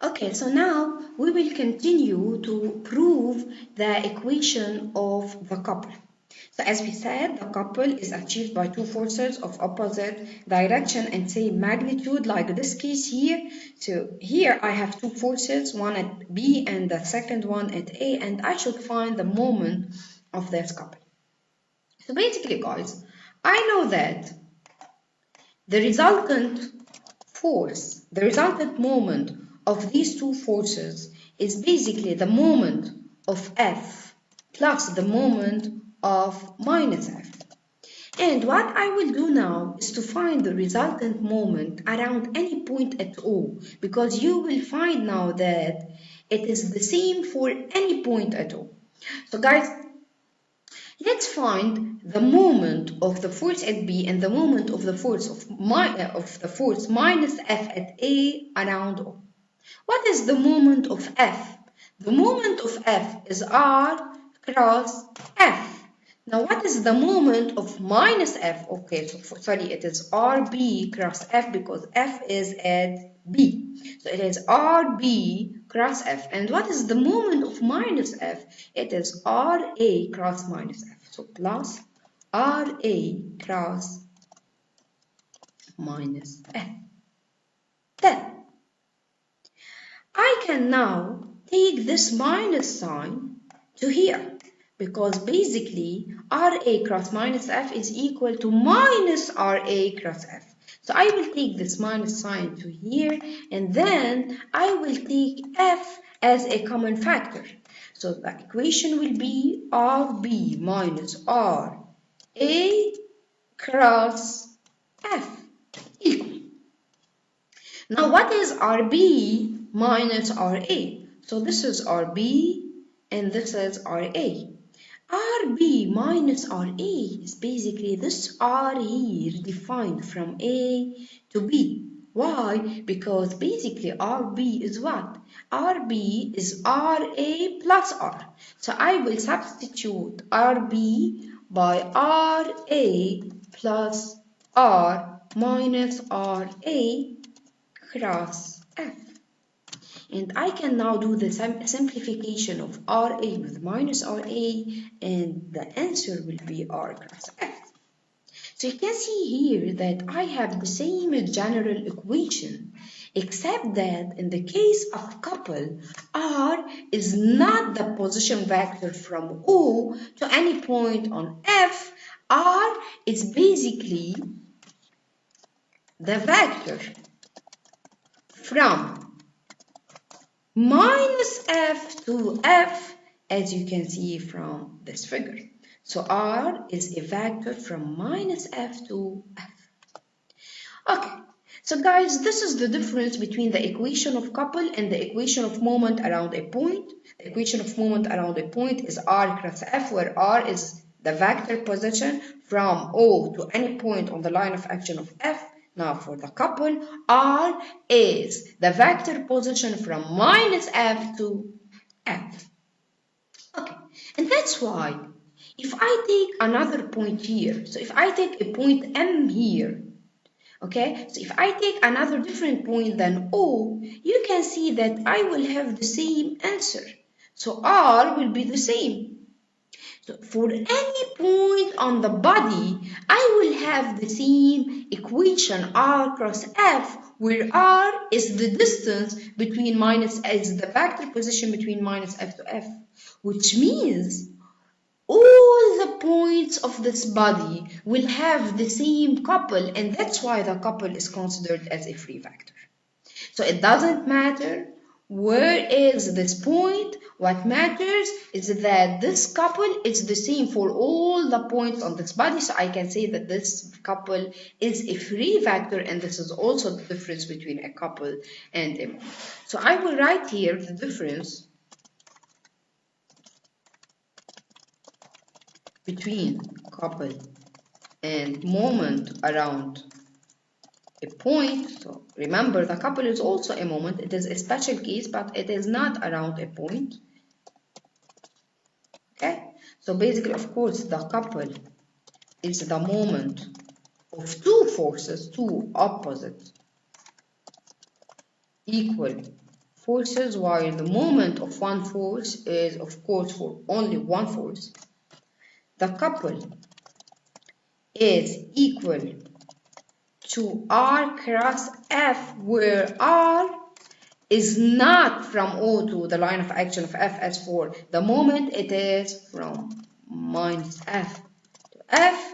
Okay, so now we will continue to prove the equation of the couple. So as we said, the couple is achieved by two forces of opposite direction and same magnitude, like this case here. So here I have two forces, one at B and the second one at A, and I should find the moment of this couple. So basically, guys, I know that the resultant force, the resultant moment of these two forces is basically the moment of F plus the moment of minus F. And what I will do now is to find the resultant moment around any point at O, because you will find now that it is the same for any point at O. So guys, let's find the moment of the force at B and the moment of the force minus F at A around O. What is the moment of F? The moment of F is R cross F. Now what is the moment of minus F? Okay, so sorry, it is RB cross F because F is at B. So it is RB cross F. And what is the moment of minus F? It is RA cross minus F. So plus RA cross minus F. Then I can now take this minus sign to here, because basically RA cross minus F is equal to minus RA cross F. So I will take this minus sign to here, and then I will take F as a common factor. So the equation will be RB minus RA cross F equal. Now what is RB minus RA? So this is RB and this is RA. RB minus RA is basically this R here defined from A to B. Why? Because basically RB is what? RB is RA plus R. So I will substitute RB by RA plus R minus RA cross F. And I can now do the simplification of RA with minus RA, and the answer will be R cross F. So you can see here that I have the same general equation, except that in the case of couple, R is not the position vector from O to any point on F. R is basically the vector from minus F to F, as you can see from this figure. So R is a vector from minus F to F. Okay, so guys, this is the difference between the equation of couple and the equation of moment around a point. The equation of moment around a point is R cross F, where R is the vector position from O to any point on the line of action of F. Now for the couple, R is the vector position from minus F to F. Okay, and that's why if I take another point here, so if I take a point M here, okay, so if I take another different point than O, you can see that I will have the same answer. So R will be the same. So for any point on the body, I will have the same equation R cross F, where R is the distance between is the vector position between minus F to F, which means all the points of this body will have the same couple, and that's why the couple is considered as a free vector. So it doesn't matter where is this point. What matters is that this couple is the same for all the points on this body. So I can say that this couple is a free vector, and this is also the difference between a couple and a moment. So I will write here the difference between couple and moment around a point. So remember, the couple is also a moment. It is a special case, but it is not around a point. Okay, so basically, of course, the couple is the moment of two forces, two opposite equal forces, while the moment of one force is of course for only one force, the couple is equal to R cross F, where R is not from O to the line of action of F, as for the moment it is from minus F to F.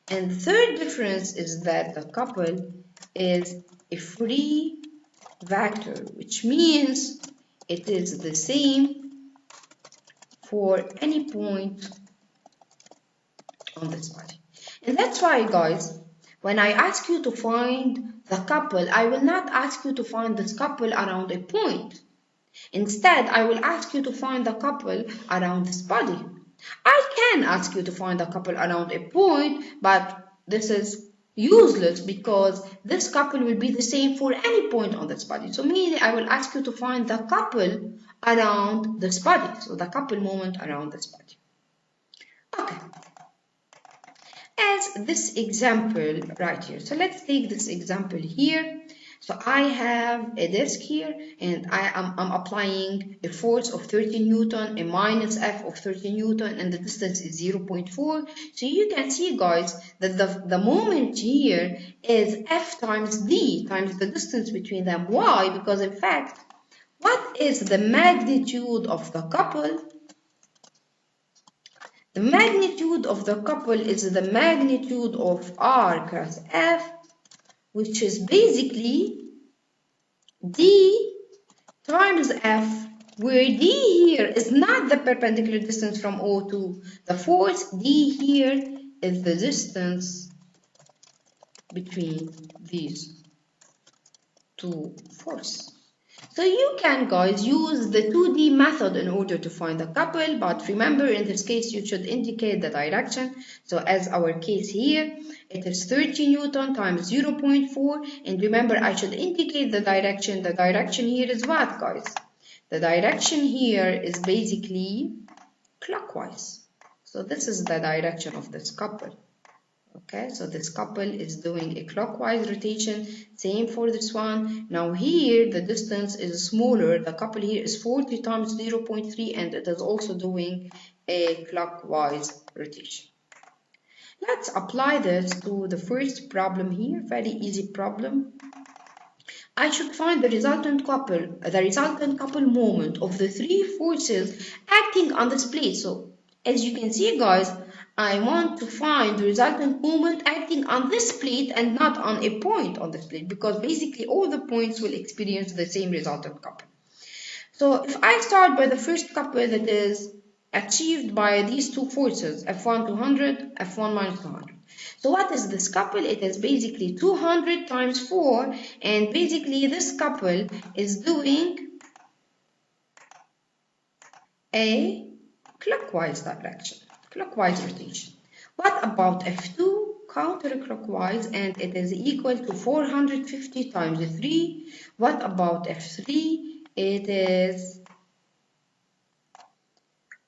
And the third difference is that the couple is a free vector, which means it is the same for any point on this body. And that's why, guys, when I ask you to find the couple, I will not ask you to find this couple around a point. Instead, I will ask you to find the couple around this body. I can ask you to find a couple around a point, but this is useless because this couple will be the same for any point on this body. So meaning I will ask you to find the couple around this body. So the couple moment around this body. Okay. As this example right here. So let's take this example here. So I have a disc here and I'm applying a force of 30 Newton, a minus F of 30 Newton, and the distance is 0.4. So you can see, guys, that the moment here is F times D times the distance between them. Why? Because in fact, what is the magnitude of the couple? The magnitude of the couple is the magnitude of R cross F, which is basically D times F, where D here is not the perpendicular distance from O to the force. D here is the distance between these two forces. So you can, guys, use the 2D method in order to find the couple, but remember in this case you should indicate the direction. So as our case here, it is 30 Newton times 0.4, and remember I should indicate the direction. The direction here is what, guys? The direction here is basically clockwise. So this is the direction of this couple. Okay, so this couple is doing a clockwise rotation, same for this one. Now here the distance is smaller, the couple here is 40 times 0.3, and it is also doing a clockwise rotation. Let's apply this to the first problem here, very easy problem. I should find the resultant couple moment of the three forces acting on this plate. So as you can see, guys, I want to find the resultant moment acting on this plate and not on a point on this plate, because basically all the points will experience the same resultant couple. So if I start by the first couple that is achieved by these two forces, F1 200, F1 minus 200. So what is this couple? It is basically 200 times 4, and basically this couple is doing a clockwise direction, clockwise rotation. What about F2? Counterclockwise, and it is equal to 450 times 3. What about F3? It is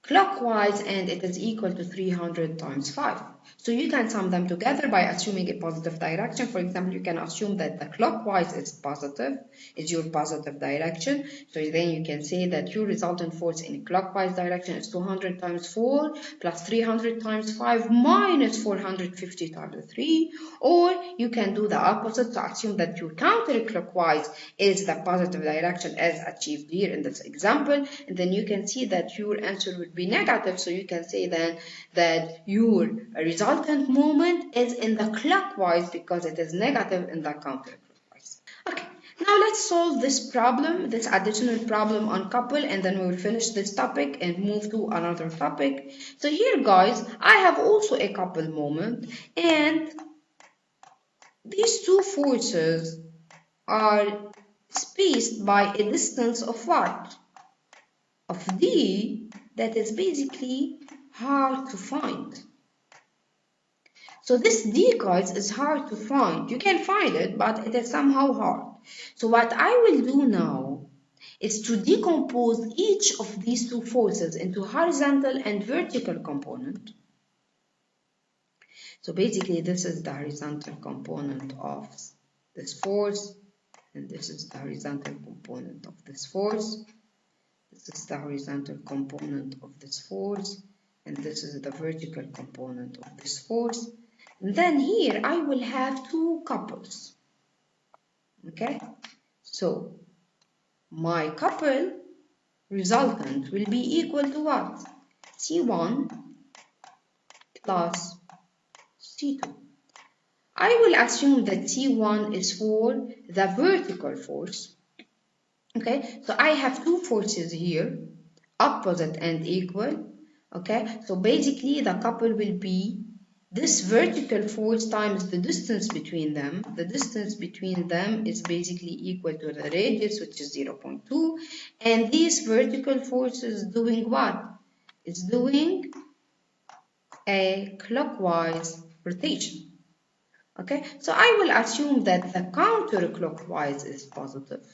clockwise, and it is equal to 300 times 5. So you can sum them together by assuming a positive direction. For example, you can assume that the clockwise is positive, is your positive direction. So then you can say that your resultant force in a clockwise direction is 200 times 4 plus 300 times 5 minus 450 times 3. Or you can do the opposite, to assume that your counterclockwise is the positive direction as achieved here in this example. And then you can see that your answer would be negative. So you can say then that your resultant moment is in the clockwise because it is negative in the counterclockwise. Okay, now let's solve this problem, this additional problem on couple, and then we will finish this topic and move to another topic. So here, guys, I have also a couple moment, and these two forces are spaced by a distance of what? Of D, that is basically hard to find. So this D, guys, is hard to find. You can find it, but it is somehow hard. So what I will do now is to decompose each of these two forces into horizontal and vertical component. So basically this is the horizontal component of this force, and this is the horizontal component of this force. This is the horizontal component of this force, and this is the vertical component of this force. And then here I will have two couples. Okay, so my couple resultant will be equal to what? C1 plus C2. I will assume that C1 is for the vertical force. Okay, so I have two forces here, opposite and equal. Okay, so basically the couple will be this vertical force times the distance between them. The distance between them is basically equal to the radius, which is 0.2. And this vertical force is doing what? It's doing a clockwise rotation. Okay, so I will assume that the counterclockwise is positive.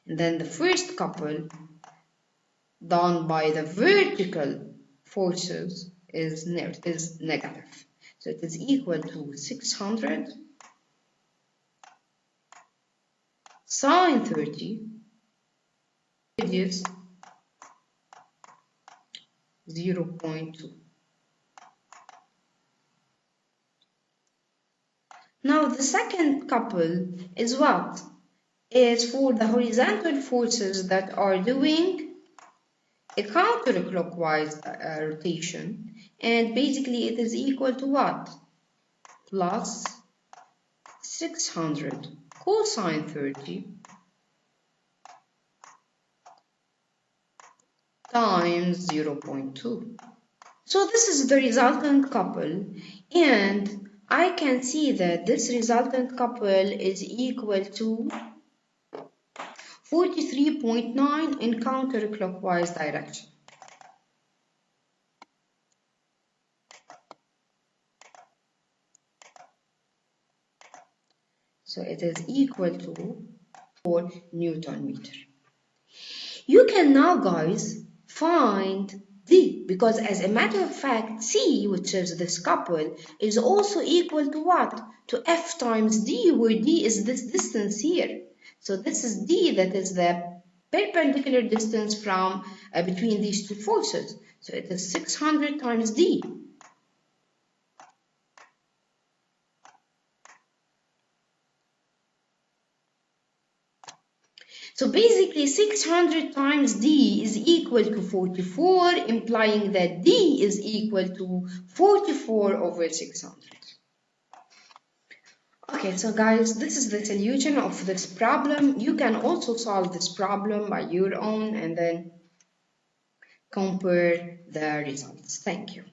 And then the first couple done by the vertical forces is negative. So it is equal to 600 sine 30 radius 0.2. Now the second couple is what? Is for the horizontal forces that are doing a counterclockwise rotation, and basically it is equal to what? Plus 600 cosine 30 times 0.2. So this is the resultant couple, and I can see that this resultant couple is equal to 43.9 in counterclockwise direction. So it is equal to 4 Newton meter. You can now, guys, find D, because as a matter of fact, C, which is this couple, is also equal to what? To F times D, where D is this distance here. So this is D, that is the perpendicular distance from between these two forces. So it is 600 times D. So basically 600 times D is equal to 44, implying that D is equal to 44 over 600. Okay, so guys, this is the solution of this problem. You can also solve this problem by your own and then compare the results. Thank you.